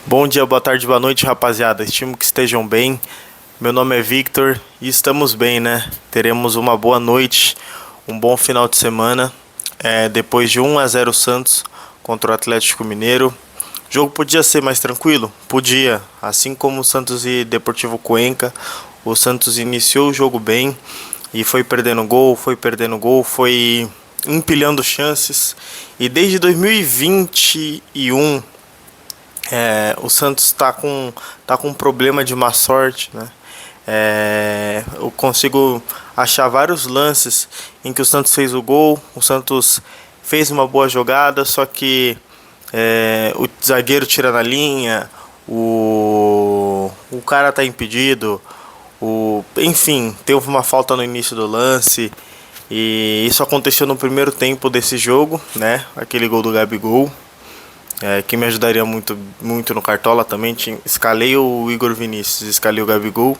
Bom dia, boa tarde, boa noite, rapaziada. Estimo que estejam bem. Meu nome é Victor e estamos bem, né? Teremos uma boa noite, um bom final de semana. Depois de 1-0 Santos contra o Atlético Mineiro. O jogo podia ser mais tranquilo? Podia. Assim como o Santos e Deportivo Cuenca, o Santos iniciou o jogo bem e foi empilhando chances. E desde 2021 o Santos tá com um problema de má sorte, né? Eu consigo achar vários lances em que o Santos fez o gol, o Santos fez uma boa jogada, só que o zagueiro tira na linha, o cara tá impedido, enfim, teve uma falta no início do lance. E isso aconteceu no primeiro tempo desse jogo, né? Aquele gol do Gabigol. Que me ajudaria muito, muito no Cartola também. Escalei o Igor Vinícius, escalei o Gabigol.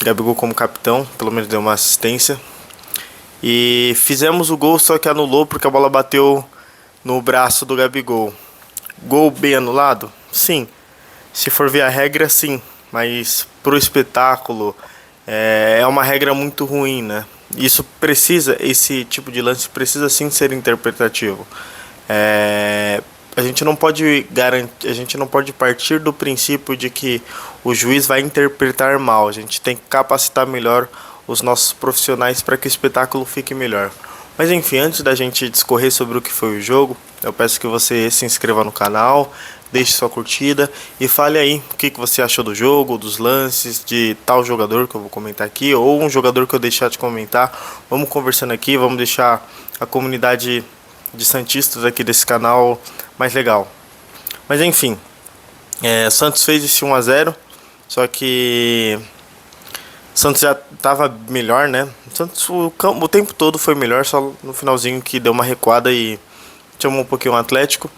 Gabigol como capitão, pelo menos deu uma assistência. E fizemos o gol, só que anulou porque a bola bateu no braço do Gabigol. Gol bem anulado? Sim. Se for ver a regra, sim. Mas pro espetáculo é uma regra muito ruim, né? Esse tipo de lance precisa sim ser interpretativo. A gente não pode garantir, a gente não pode partir do princípio de que o juiz vai interpretar mal. A gente tem que capacitar melhor os nossos profissionais para que o espetáculo fique melhor. Mas enfim, antes da gente discorrer sobre o que foi o jogo, eu peço que você se inscreva no canal, deixe sua curtida e fale aí o que você achou do jogo, dos lances, de tal jogador que eu vou comentar aqui, ou um jogador que eu deixar de comentar. Vamos conversando aqui, vamos deixar a comunidade de santistas aqui desse canal mais legal. Mas enfim, Santos fez esse 1-0, só que Santos já estava melhor, né? Santos o tempo todo foi melhor, só no finalzinho que deu uma recuada e chamou um pouquinho o Atlético.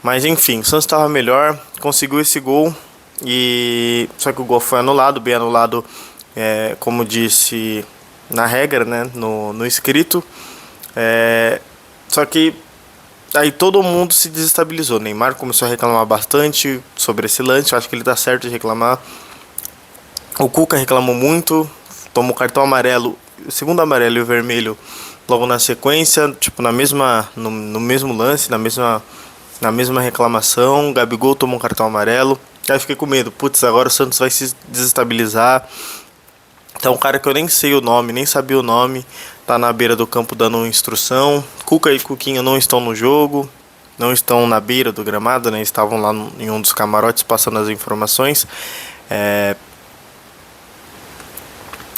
Mas enfim, o Santos estava melhor, conseguiu esse gol e só que o gol foi anulado, bem anulado, como disse na regra, né? No escrito. Só que aí todo mundo se desestabilizou. Neymar começou a reclamar bastante sobre esse lance. Eu acho que ele tá certo de reclamar. O Cuca reclamou muito. Tomou cartão amarelo, o segundo amarelo e o vermelho logo na sequência, tipo no mesmo lance, na mesma reclamação. O Gabigol tomou um cartão amarelo. Aí eu fiquei com medo. Putz, agora o Santos vai se desestabilizar. Então, um cara que eu nem sei o nome, nem sabia o nome, tá na beira do campo dando instrução. Cuca e Cuquinha não estão no jogo, não estão na beira do gramado, né? Estavam lá em um dos camarotes passando as informações.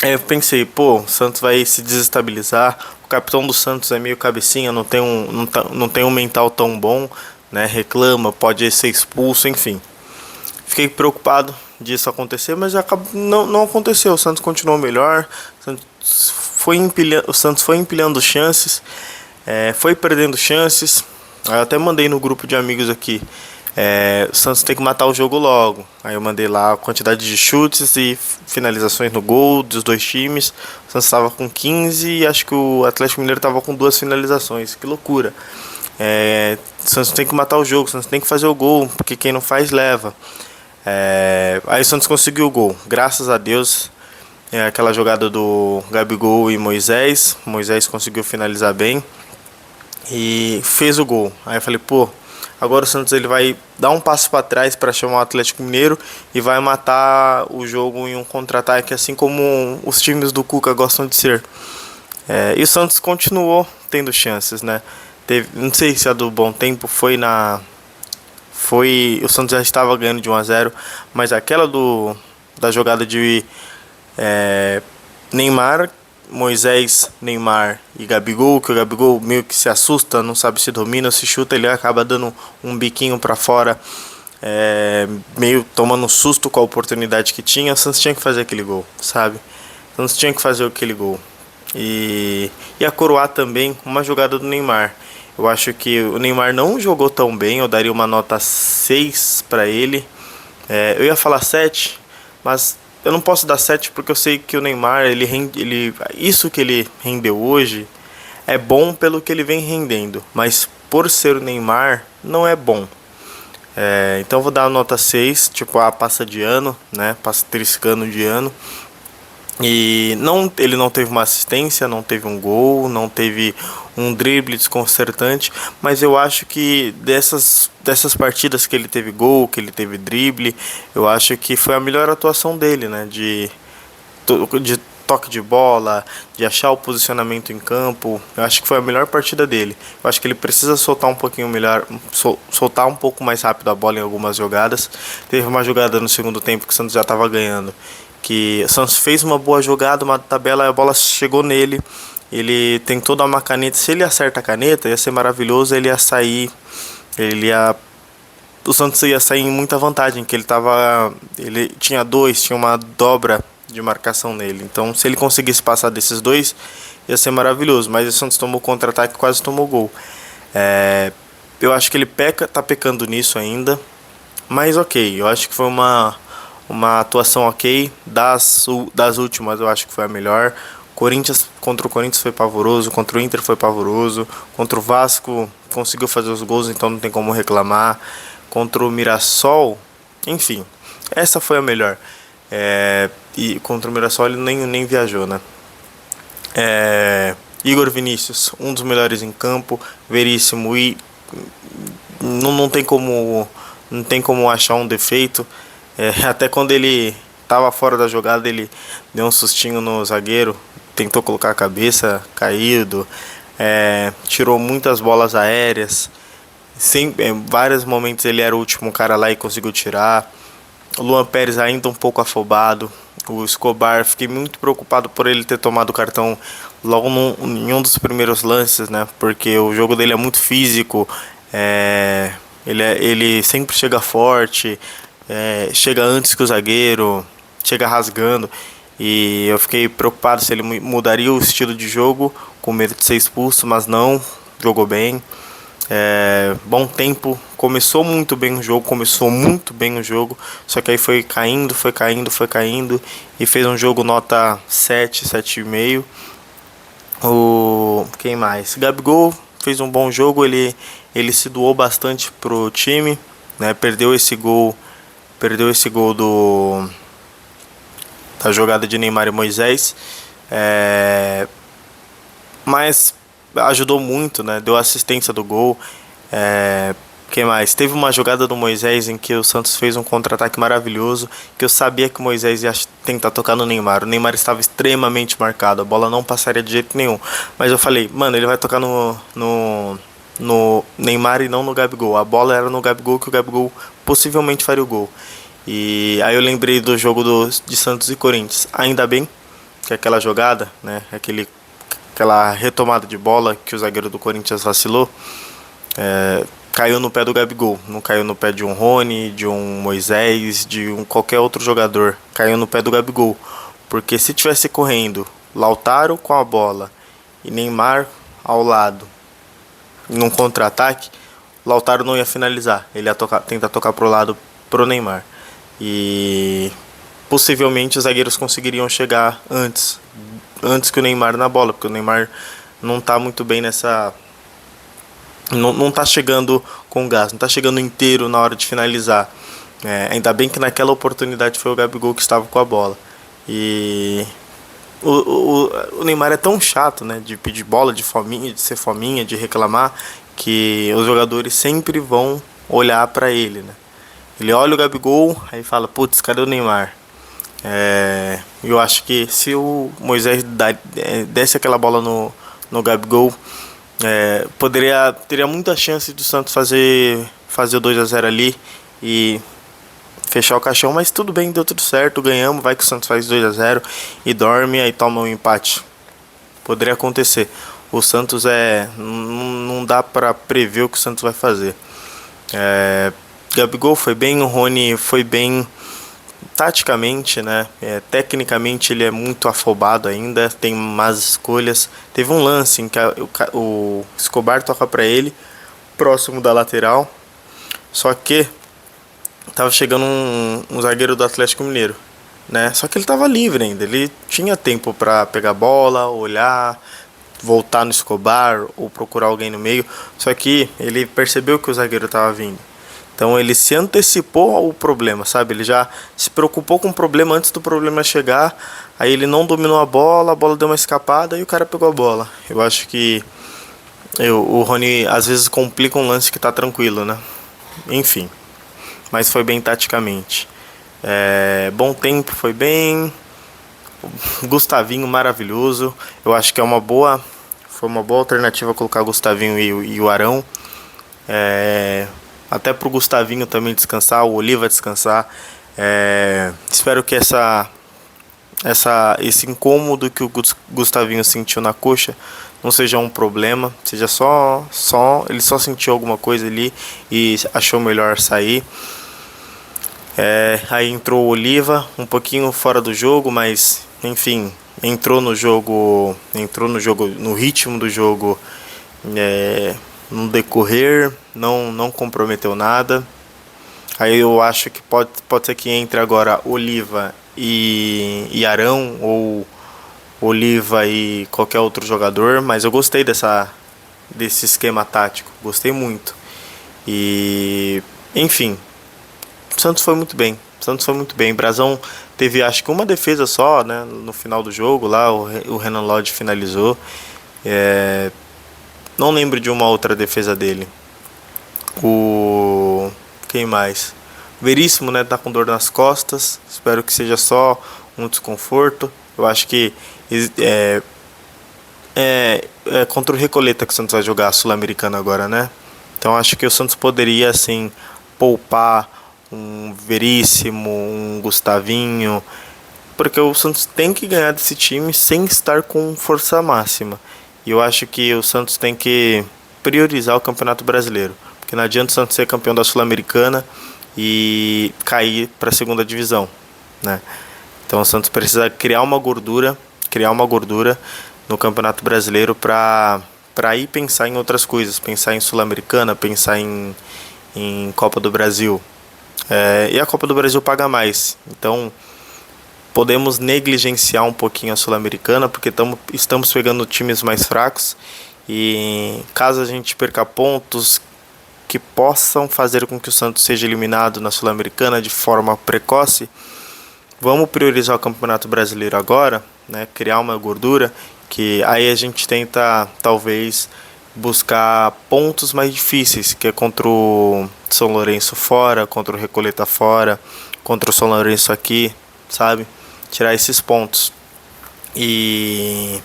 Aí eu pensei, pô, o Santos vai se desestabilizar. O capitão do Santos é meio cabecinha, não tem um mental tão bom, né? Reclama, pode ser expulso, enfim. Fiquei preocupado disso acontecer, mas não aconteceu. O Santos continuou melhor. O Santos foi empilhando chances, foi perdendo chances. Eu até mandei no grupo de amigos aqui. O Santos tem que matar o jogo logo. Aí eu mandei lá a quantidade de chutes e finalizações no gol dos dois times. O Santos estava com 15 e acho que o Atlético Mineiro estava com 2 finalizações. Que loucura. O Santos tem que matar o jogo, o Santos tem que fazer o gol, porque quem não faz leva. Aí o Santos conseguiu o gol, graças a Deus. Aquela jogada do Gabigol e Moisés. Moisés conseguiu finalizar bem e fez o gol. Aí eu falei, pô, agora o Santos ele vai dar um passo para trás para chamar o Atlético Mineiro e vai matar o jogo em um contra-ataque, assim como os times do Cuca gostam de ser. E o Santos continuou tendo chances, né? Não sei se a do Bom Tempo o Santos já estava ganhando de 1-0, mas aquela da jogada de Neymar, Moisés, Neymar e Gabigol, que o Gabigol meio que se assusta, não sabe se domina, se chuta, ele acaba dando um biquinho para fora, meio tomando um susto com a oportunidade que tinha. O Santos tinha que fazer aquele gol, sabe? O Santos tinha que fazer aquele gol. E a coroar também uma jogada do Neymar. Eu acho que o Neymar não jogou tão bem, eu daria uma nota 6 para ele. Eu ia falar 7, mas eu não posso dar 7 porque eu sei que o Neymar, isso que ele rendeu hoje é bom pelo que ele vem rendendo, mas por ser o Neymar, não é bom. Então eu vou dar a nota 6, tipo, passa de ano, né? Passa triscando de ano. E ele não teve uma assistência, não teve um gol, não teve um drible desconcertante, mas eu acho que dessas partidas que ele teve gol, que ele teve drible, eu acho que foi a melhor atuação dele, né? De toque de bola, de achar o posicionamento em campo. Eu acho que foi a melhor partida dele. Eu acho que ele precisa soltar um pouquinho melhor, soltar um pouco mais rápido a bola em algumas jogadas. Teve uma jogada no segundo tempo que o Santos já estava ganhando, que o Santos fez uma boa jogada, uma tabela, a bola chegou nele, ele tentou dar uma caneta. Se ele acerta a caneta, ia ser maravilhoso, o Santos ia sair em muita vantagem, que ele tinha uma dobra de marcação nele. Então, se ele conseguisse passar desses dois, ia ser maravilhoso. Mas o Santos tomou contra-ataque, quase tomou gol. Eu acho que ele tá pecando nisso ainda. Mas ok, eu acho que foi uma atuação ok. Das últimas, eu acho que foi a melhor. Contra o Corinthians foi pavoroso, contra o Inter foi pavoroso, contra o Vasco conseguiu fazer os gols, então não tem como reclamar. Contra o Mirassol, enfim, essa foi a melhor. E contra o Mirassol ele nem viajou, né? Igor Vinícius, um dos melhores em campo, Veríssimo, e não tem como achar um defeito. Até quando ele estava fora da jogada, ele deu um sustinho no zagueiro, tentou colocar a cabeça, caído, tirou muitas bolas aéreas. Em vários momentos ele era o último cara lá e conseguiu tirar. O Luan Pérez ainda um pouco afobado. O Escobar, fiquei muito preocupado por ele ter tomado o cartão logo em um dos primeiros lances, né? Porque o jogo dele é muito físico. Ele sempre chega forte, chega antes que o zagueiro, chega rasgando. E eu fiquei preocupado se ele mudaria o estilo de jogo, com medo de ser expulso, mas não, jogou bem. Bom tempo, começou muito bem o jogo, só que aí foi caindo e fez um jogo nota 7, 7,5. Quem mais? Gabigol fez um bom jogo, ele se doou bastante pro time, né? Perdeu esse gol da jogada de Neymar e Moisés, mas ajudou muito, né? Deu assistência do gol. Quem mais? Teve uma jogada do Moisés em que o Santos fez um contra-ataque maravilhoso, que eu sabia que o Moisés ia tentar tocar no Neymar. O Neymar estava extremamente marcado, a bola não passaria de jeito nenhum. Mas eu falei, mano, ele vai tocar no Neymar e não no Gabigol. A bola era no Gabigol, que o Gabigol possivelmente faria o gol. E aí eu lembrei do jogo de Santos e Corinthians. Ainda bem que aquela jogada, né, aquela retomada de bola que o zagueiro do Corinthians vacilou, caiu no pé do Gabigol, não caiu no pé de um Rony, de um Moisés, de qualquer outro jogador, caiu no pé do Gabigol, porque se tivesse correndo Lautaro com a bola e Neymar ao lado, num contra-ataque, Lautaro não ia finalizar, ele ia tentar tocar pro lado pro Neymar, e possivelmente os zagueiros conseguiriam chegar antes que o Neymar na bola, porque o Neymar não tá muito bem nessa... Não tá chegando com gás, não tá chegando inteiro na hora de finalizar. Ainda bem que naquela oportunidade foi o Gabigol que estava com a bola. E o Neymar é tão chato, né, de pedir bola, de ser fominha, de reclamar, que os jogadores sempre vão olhar para ele, né? Ele olha o Gabigol, aí fala, putz, cadê o Neymar? Eu acho que se o Moisés desse aquela bola no Gabigol, teria muita chance do Santos fazer o 2-0 ali e fechar o caixão, mas tudo bem, deu tudo certo, ganhamos, vai que o Santos faz 2-0 e dorme, aí toma um empate. Poderia acontecer. O Santos não dá para prever o que o Santos vai fazer. Gabigol foi bem, o Rony foi bem taticamente, né? Tecnicamente ele é muito afobado ainda, tem más escolhas. Teve um lance em que o Escobar toca para ele, próximo da lateral, só que tava chegando um zagueiro do Atlético Mineiro, né? Só que ele tava livre ainda, ele tinha tempo para pegar a bola, olhar, voltar no Escobar ou procurar alguém no meio, só que ele percebeu que o zagueiro tava vindo. Então ele se antecipou ao problema, sabe? Ele já se preocupou com o problema antes do problema chegar. Aí ele não dominou a bola deu uma escapada e o cara pegou a bola. Eu acho que o Rony às vezes complica um lance que tá tranquilo, né? Enfim, mas foi bem taticamente. Bom tempo, foi bem. Gustavinho maravilhoso. Eu acho que foi uma boa alternativa colocar o Gustavinho e o Arão. Até pro Gustavinho também descansar, o Oliva descansar. Espero que esse incômodo que o Gustavinho sentiu na coxa não seja um problema, seja ele só sentiu alguma coisa ali e achou melhor sair. Aí entrou o Oliva, um pouquinho fora do jogo, mas enfim, entrou no no ritmo do jogo, no decorrer, não comprometeu nada. Aí eu acho que pode ser que entre agora Oliva e Arão, ou Oliva e qualquer outro jogador, mas eu gostei desse esquema tático, gostei muito. E enfim, o Santos foi muito bem. Brazão teve acho que uma defesa só, né, no final do jogo lá, o Renan Lodge finalizou. Não lembro de uma outra defesa dele. Quem mais? Veríssimo, né, tá com dor nas costas. Espero que seja só um desconforto. Eu acho que contra o Recoleta que o Santos vai jogar a Sul-Americana agora, né? Então acho que o Santos poderia assim poupar um Veríssimo, um Gustavinho, porque o Santos tem que ganhar desse time sem estar com força máxima. E eu acho que o Santos tem que priorizar o Campeonato Brasileiro, porque não adianta o Santos ser campeão da Sul-Americana e cair para a segunda divisão, né? Então o Santos precisa criar uma gordura no Campeonato Brasileiro para ir pensar em outras coisas, pensar em Sul-Americana, pensar em Copa do Brasil. E a Copa do Brasil paga mais, então podemos negligenciar um pouquinho a Sul-Americana, porque estamos pegando times mais fracos, e caso a gente perca pontos que possam fazer com que o Santos seja eliminado na Sul-Americana de forma precoce, vamos priorizar o Campeonato Brasileiro agora, né? Criar uma gordura, que aí a gente tenta talvez buscar pontos mais difíceis, que é contra o São Lourenço fora, contra o Recoleta fora, contra o São Lourenço aqui, sabe? Tirar esses pontos. E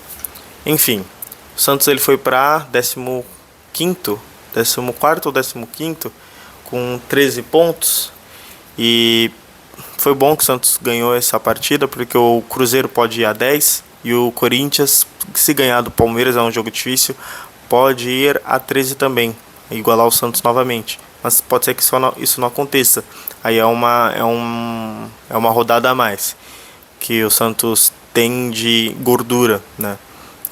enfim, o Santos ele foi para 14º ou 15º com 13 pontos, e foi bom que o Santos ganhou essa partida, porque o Cruzeiro pode ir a 10 e o Corinthians, se ganhar do Palmeiras, é um jogo difícil, pode ir a 13 também, igualar o Santos novamente. Mas pode ser que isso não aconteça. Aí é uma rodada a mais que o Santos tem de gordura, né?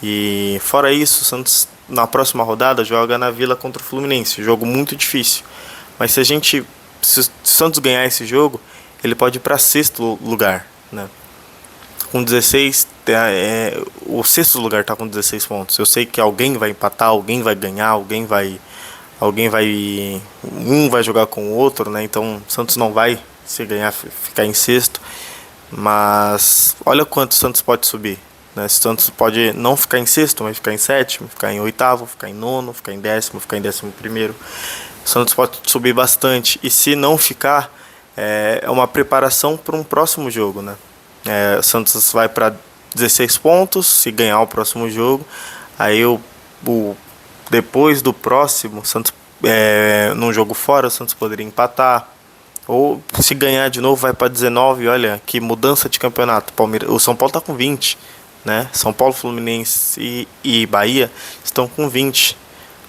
E fora isso, o Santos na próxima rodada joga na Vila contra o Fluminense, jogo muito difícil. Mas se o Santos ganhar esse jogo, ele pode ir para sexto lugar, né? Com 16, o sexto lugar está com 16 pontos. Eu sei que alguém vai empatar, alguém vai ganhar, um vai jogar com o outro, né? Então o Santos não vai, se ganhar, ficar em sexto. Mas olha quanto o Santos pode subir, né? O Santos pode não ficar em sexto, mas ficar em sétimo, ficar em oitavo, ficar em nono, ficar em décimo, ficar em 11º. O Santos pode subir bastante. E se não ficar, é uma preparação para um próximo jogo, né? O Santos vai para 16 pontos se ganhar o próximo jogo. Aí depois do próximo, Santos, num jogo fora, o Santos poderia empatar. Ou se ganhar de novo, vai para 19. Olha que mudança de campeonato. O São Paulo está com 20, né? São Paulo, Fluminense e Bahia estão com 20,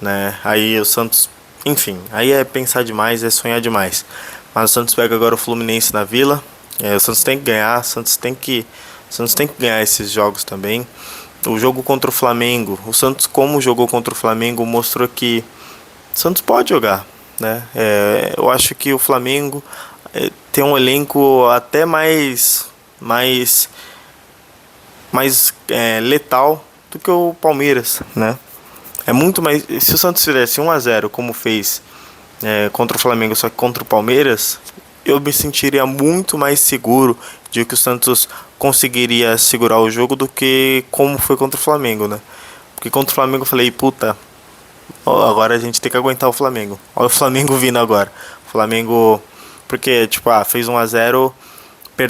né? Aí o Santos, enfim, aí é pensar demais, é sonhar demais. Mas o Santos pega agora o Fluminense na Vila. O Santos tem que ganhar, o Santos tem que ganhar esses jogos também. O jogo contra o Flamengo, o Santos, como jogou contra o Flamengo, mostrou que o Santos pode jogar, né? Eu acho que o Flamengo tem um elenco até mais letal do que o Palmeiras, né? É muito mais. Se o Santos fizesse 1-0 como fez contra o Flamengo, só que contra o Palmeiras, eu me sentiria muito mais seguro de que o Santos conseguiria segurar o jogo do que como foi contra o Flamengo, né? Porque contra o Flamengo eu falei, puta, ó, agora a gente tem que aguentar o Flamengo. Olha o Flamengo vindo agora. O Flamengo, porque, tipo, fez 1 a 0,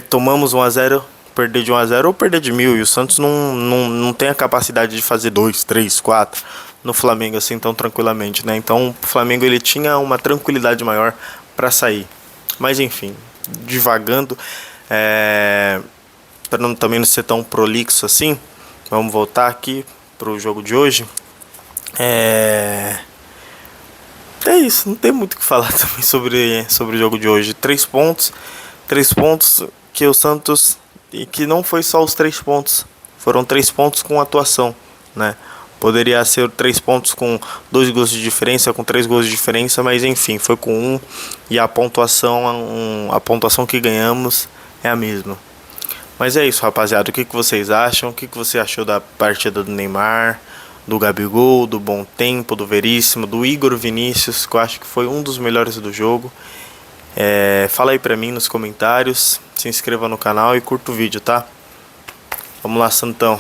tomamos 1 a 0, perder de 1 a 0 ou perder de 1000. E o Santos não tem a capacidade de fazer 2, 3, 4 no Flamengo assim tão tranquilamente, né? Então o Flamengo ele tinha uma tranquilidade maior para sair. Mas enfim, divagando, para também não ser tão prolixo assim, vamos voltar aqui pro jogo de hoje. É isso, não tem muito o que falar também sobre o jogo de hoje. 3 pontos, 3 pontos que o Santos, e que não foi só os 3 pontos, foram 3 pontos com atuação, né? Poderia ser 3 pontos com 2 gols de diferença, com 3 gols de diferença, mas enfim, foi com e a pontuação que ganhamos é a mesma. Mas é isso, rapaziada. O que vocês acham? O que você achou da partida do Neymar, do Gabigol, do Bom Tempo, do Veríssimo, do Igor Vinícius, que eu acho que foi um dos melhores do jogo? Fala aí pra mim nos comentários, se inscreva no canal e curta o vídeo, tá? Vamos lá, Santão.